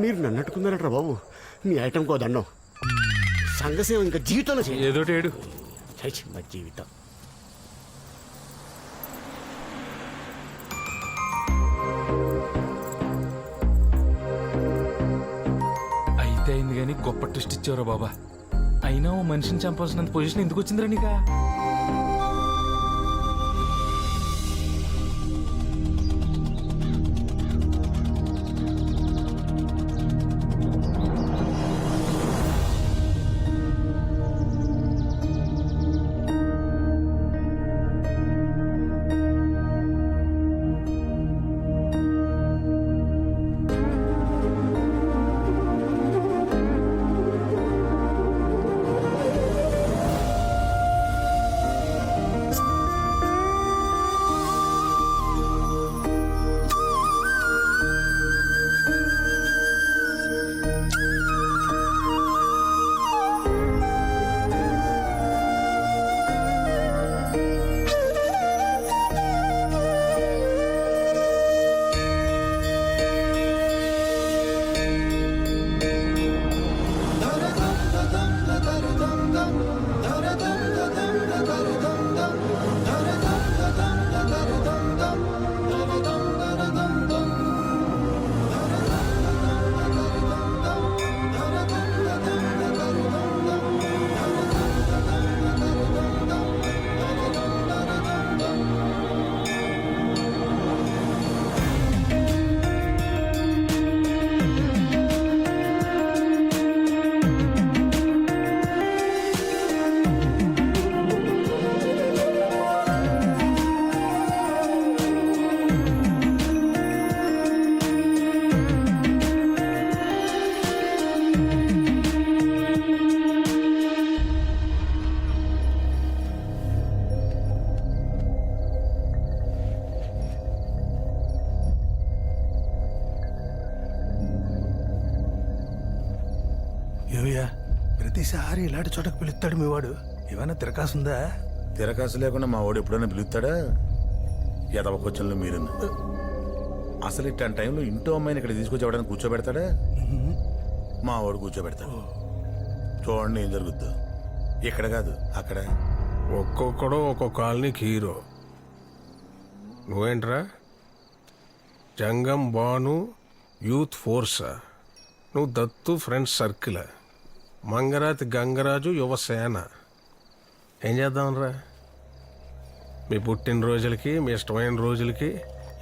మీరు నన్ను అట్టుకున్నారట్రా బాబు. మీ ఐటమ్ కో దండం. సంఘసేవ ఇంకా జీవితంలో చేయ ఏదో ఏడు మా జీవితం. అయితే అయింది కానీ గొప్ప ట్విస్ట్ ఇచ్చావురా బాబా. అయినా ఓ మనిషిని చంపాల్సినంత పొజిషన్ ఎందుకు వచ్చిందిరా నీకా? ఏవయ్యా, ప్రతిసారి ఇలాంటి చోటకు పిలుస్తాడు మీ వాడు. ఏమైనా తిరకాసుందా? తిరకాసు లేకుండా మా వాడు ఎప్పుడైనా పిలుస్తాడా? ఎదవ క్వశ్చన్లు మీరు. అసలు ఇట్లాంటి టైంలో ఇంటో అమ్మాయిని ఇక్కడ తీసుకొచ్చి ఎవడైనా కూర్చోబెడతాడా? మా వాడు కూర్చోబెడతాడు. చూడండి ఏం జరుగుద్దో. ఇక్కడ కాదు అక్కడ. ఒక్కొక్కడు ఒక్కొక్క కాలనీకి హీరో. నువ్వేంట్రా? జంగం బాను యూత్ ఫోర్సా? నువ్వు దత్తు ఫ్రెండ్స్ సర్కిల్. మంగరాతి గంగరాజు యువసేన. ఏం చేద్దామనరా? మీ పుట్టినరోజులకి, మీ ఇష్టమైన రోజులకి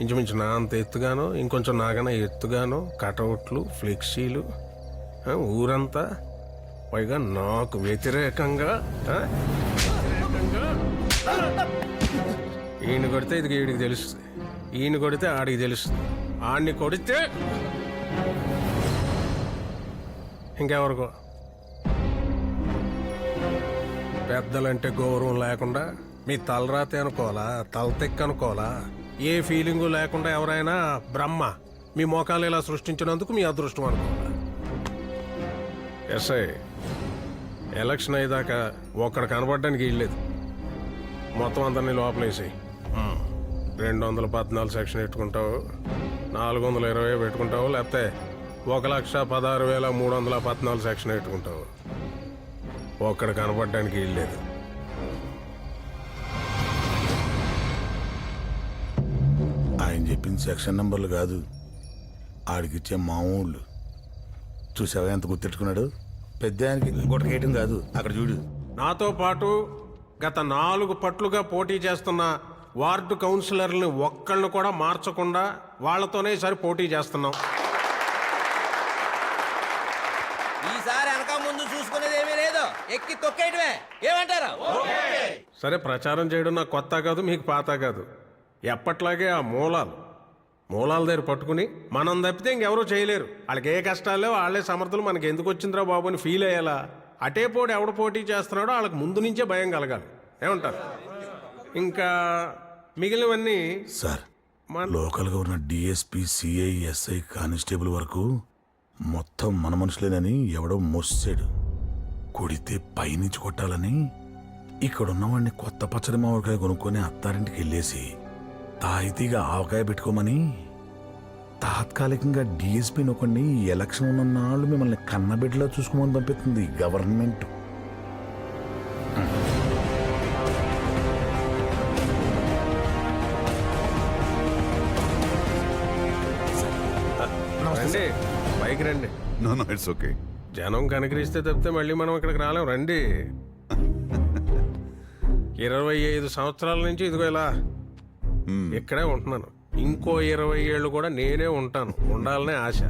ఇంచుమించు నా అంత ఎత్తుగాను, ఇంకొంచెం నాకన్నా ఎత్తుగాను కటౌట్లు, ఫ్లెక్సీలు, ఊరంతా. పైగా నాకు వ్యతిరేకంగా ఈయన కొడితే ఇది వీడికి తెలుస్తుంది, ఈయన కొడితే ఆడికి తెలుస్తుంది, ఆడిని కొడితే ఇంకెవరికో. పెద్దలంటే గౌరవం లేకుండా మీ తలరాతే అనుకోవాలా, తలతెక్క అనుకోవాలా? ఏ ఫీలింగు లేకుండా ఎవరైనా బ్రహ్మ మీ మోకాలు ఇలా సృష్టించినందుకు మీ అదృష్టం అనుకోవాలా? ఎస్ఐ, ఎలక్షన్ అయ్యేదాకా ఒక్కడ కనబడడానికి వీల్లేదు. మొత్తం అందరినీ లోపలేసి 214 సెక్షన్ పెట్టుకుంటావు, 420 పెట్టుకుంటావు, లేకపోతే 1,16,314 సెక్షన్ పెట్టుకుంటావు. ఒక్కడ కనపడడానికి వీల్లేదు. ఆయన చెప్పింది సెక్షన్ నంబర్లు కాదు, ఆడికిచ్చే మామూళ్ళు. చూసావా ఎంత గుర్తెట్టుకున్నాడు? పెద్ద ఆయనకి గుట్టకేయటం కాదు, అక్కడ చూడు. నాతో పాటు గత 4 పట్లుగా పోటీ చేస్తున్న వార్డు కౌన్సిలర్ని ఒక్కళ్ళను కూడా మార్చకుండా వాళ్లతోనే ఈసారి పోటీ చేస్తున్నాం. ఈసారి వెనక ముందు చూసుకునేది ఏమీ లేదు, ఎక్కి తొక్కేయటమే. ఏమంటారు? సరే, ప్రచారం చేయడం నాకు కొత్త కాదు, మీకు పాత కాదు. ఎప్పట్లాగే ఆ మూలాల దగ్గర పట్టుకుని మనం తప్పితే ఇంకెవరూ చేయలేరు. వాళ్ళకి ఏ కష్టాలు లేవు, వాళ్ళే సమర్థులు, మనకి ఎందుకు వచ్చిందిరా బాబు అని ఫీల్ అయ్యేలా అటే పోటీ ఎవడు పోటీ చేస్తున్నాడో వాళ్ళకి ముందు నుంచే భయం కలగాలి. ఏమంటారు? ఇంకా మిగిలినవన్నీ సార్, లోకల్గా ఉన్న డిఎస్పీ, సిఐ, ఎస్ఐ, కానిస్టేబుల్ వరకు మొత్తం మన మనుషులేనని ఎవడో మోసాడు. కొడితే పైనుంచి కొట్టాలని ఇక్కడున్నవాడిని కొత్త పచ్చడి మామిడికాయ కొనుక్కొని అత్తారింటికి వెళ్ళేసి తాయితీగా ఆవకాయ పెట్టుకోమని తాత్కాలికంగా డిఎస్పీ నొకండి ఈ ఎలక్షన్ ఉన్న నాళ్ళు మిమ్మల్ని కన్నబిడ్డలో చూసుకోమని పంపిస్తుంది గవర్నమెంట్. రండి పైకి రండి. No no it's okay. జనం కనికరిస్తే తప్పితే మళ్ళీ మనం ఇక్కడికి రాలేం. రండి. 25 సంవత్సరాల నుంచి ఇదిగో ఇలా ఇక్కడే ఉంటున్నాను. ఇంకో 20 ఏళ్ళు కూడా నేనే ఉంటాను, ఉండాలనే ఆశ.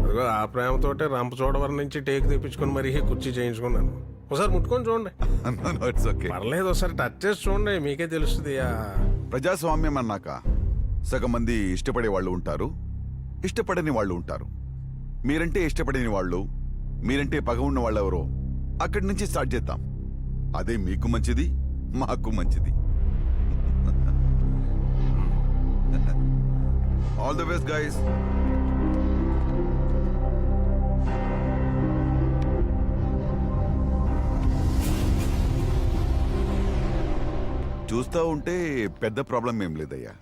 అదిగో ఆ ప్రేమతోటే రంపచోడవరం నుంచి టేక్ తెప్పించుకొని మరీ కుర్చీ చేయించుకున్నాను. ఒకసారి ముట్టుకొని చూడండి. No no it's okay. పర్లేదు, ఒకసారి టచ్ చేసి చూడండి, మీకే తెలుస్తుంది. ప్రజాస్వామ్యం అన్నాక సగం మంది ఇష్టపడే వాళ్ళు ఉంటారు, ఇష్టపడని వాళ్ళు ఉంటారు. మీరంటే ఇష్టపడని వాళ్ళు, మీరంటే పగ ఉన్న వాళ్ళు ఎవరో అక్కడి నుంచి స్టార్ట్ చేద్దాం. అదే మీకు మంచిది, మాకు మంచిది. All the best guys. చూస్తా ఉంటే పెద్ద ప్రాబ్లం ఏం లేదయ్యా.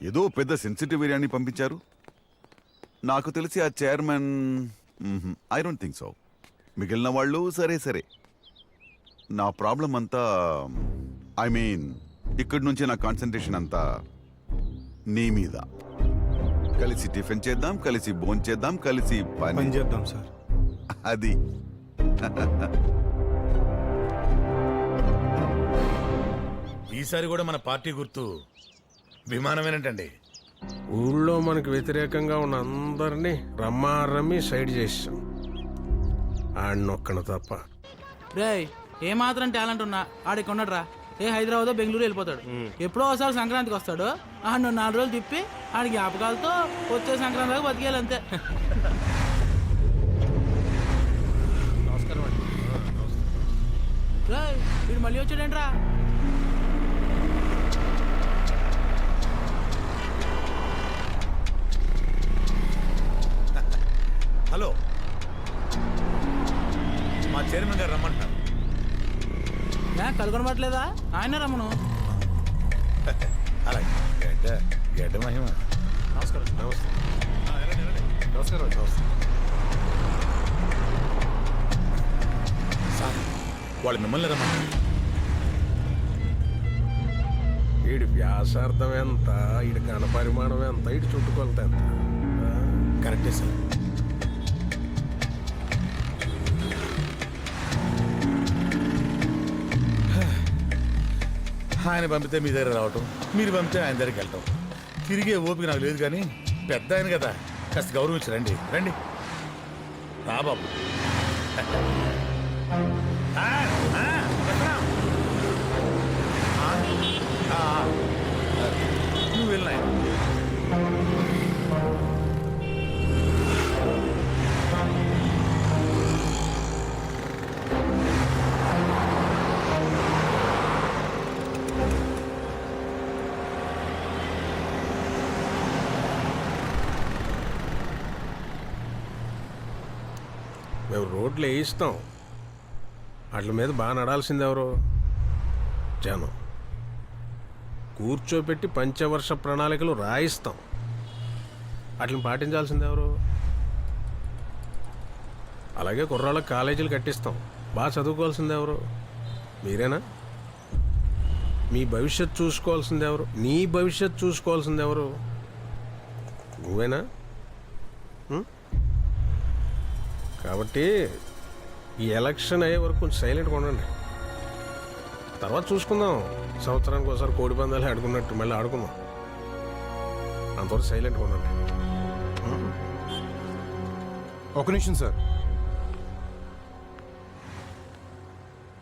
ఏదో పెద్ద సెన్సిటివ్ ఏరియాని పంపించారు. నాకు తెలిసి ఆ chairman I don't think so. మిగిలిన వాళ్ళు సరే సరే. నా ప్రాబ్లం అంతా ఐ మీన్ ఇక్కడి నుంచి నా కాన్సన్ట్రేషన్ అంతా నీ మీద. కలిసి టిఫిన్ చేద్దాం, కలిసి భోంచేద్దాం, చేద్దాం, కలిసి పని చేద్దాం సార్. అది ఈసారి కూడా మన పార్టీ గుర్తు విమానమేనంటండి. ఊళ్ళో మనకు వ్యతిరేకంగా ఉన్న అందరినీ రమ్మారమ్మి సైడ్ చేసాం, ఆడినొక్కను తప్ప. రేయ్ ఏ మాత్రం టాలెంట్ ఉన్నా ఆడికి ఉన్నాడురా. ఏ హైదరాబాద్ బెంగళూరు వెళ్ళిపోతాడు. ఎప్పుడో ఒకసారి సంక్రాంతికి వస్తాడు. ఆడు 4 రోజులు తిప్పి ఆడి జ్ఞాపకాలతో వచ్చే సంక్రాంతి దాకా బతికేయాలి అంతే. నమస్కారం అండి. రేయ్ వీడు మళ్ళీ వచ్చాడేంట్రా? హలో, మా చైర్మన్ గారు రమ్మంటున్నారు. కనుగొనబట్లేదా? ఆయన రమ్మను. అలాగే గడ్డ మహిమ. నమస్కారం. నమస్కారం. సార్ వాళ్ళు మిమ్మల్ని రమ్మన్నారు. వీడి వ్యాసార్థం ఎంత, వీడి ఘనపరిమాణం ఎంత, వీడి చుట్టుకొలత ఎంత? కరెక్టే సార్. ఆయన పంపితే మీ దగ్గర రావటం, మీరు పంపితే ఆయన దగ్గరికి వెళ్ళటం. తిరిగే ఓపిక నాకు లేదు, కానీ పెద్ద ఆయన కదా, కాస్త గౌరవించి రండి. రండి రా బాబు. నువ్వు వెళ్ళినా మేము రోడ్లు వేయిస్తాం, వాటి మీద బాగా నడాల్సింది ఎవరు? జనం. కూర్చోపెట్టి పంచవర్ష ప్రణాళికలు రాయిస్తాం, వాటిని పాటించాల్సింది ఎవరు? అలాగే కుర్రాళ్ళకి కాలేజీలు కట్టిస్తాం, బాగా చదువుకోవాల్సింది ఎవరు? మీరేనా? మీ భవిష్యత్తు చూసుకోవాల్సింది ఎవరు? నీ భవిష్యత్తు చూసుకోవాల్సింది ఎవరు? నువ్వేనా? కాబట్టి ఈ ఎలక్షన్ అయ్యే వరకు కొంచెం సైలెంట్గా ఉండండి. తర్వాత చూసుకుందాం. సంవత్సరానికి ఒకసారి కోడి పందాలు ఆడుకున్నట్టు మళ్ళీ ఆడుకుందాం. అంతవరకు సైలెంట్గా ఉండండి. ఒక నిమిషం సార్,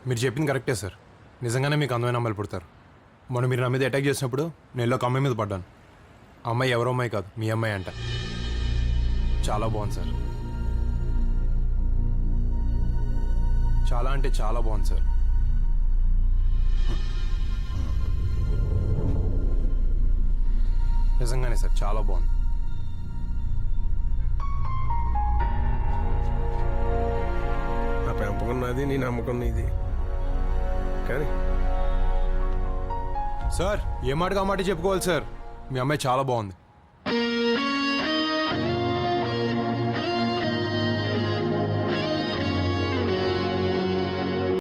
మీరు చెప్పింది కరెక్టే సార్. నిజంగానే మీకు అందమైన అమ్మాయిలు పుడతారు. మొన్న మీరు నా మీద అటాక్ చేసినప్పుడు నేను ఒక అమ్మాయి మీద పడ్డాను. ఆ అమ్మాయి ఎవరో అమ్మాయి కాదు, మీ అమ్మాయి అంట. చాలా బాగుంది సార్, చాలా అంటే చాలా బాగుంది సార్. నిజంగానే సార్, చాలా బాగుంది. నా పెంపకం నాది, నీ నమ్మకం నీది. కానీ సార్ ఏ మాటగా మాట చెప్పుకోవాలి సార్, మీ అమ్మాయి చాలా బాగుంది.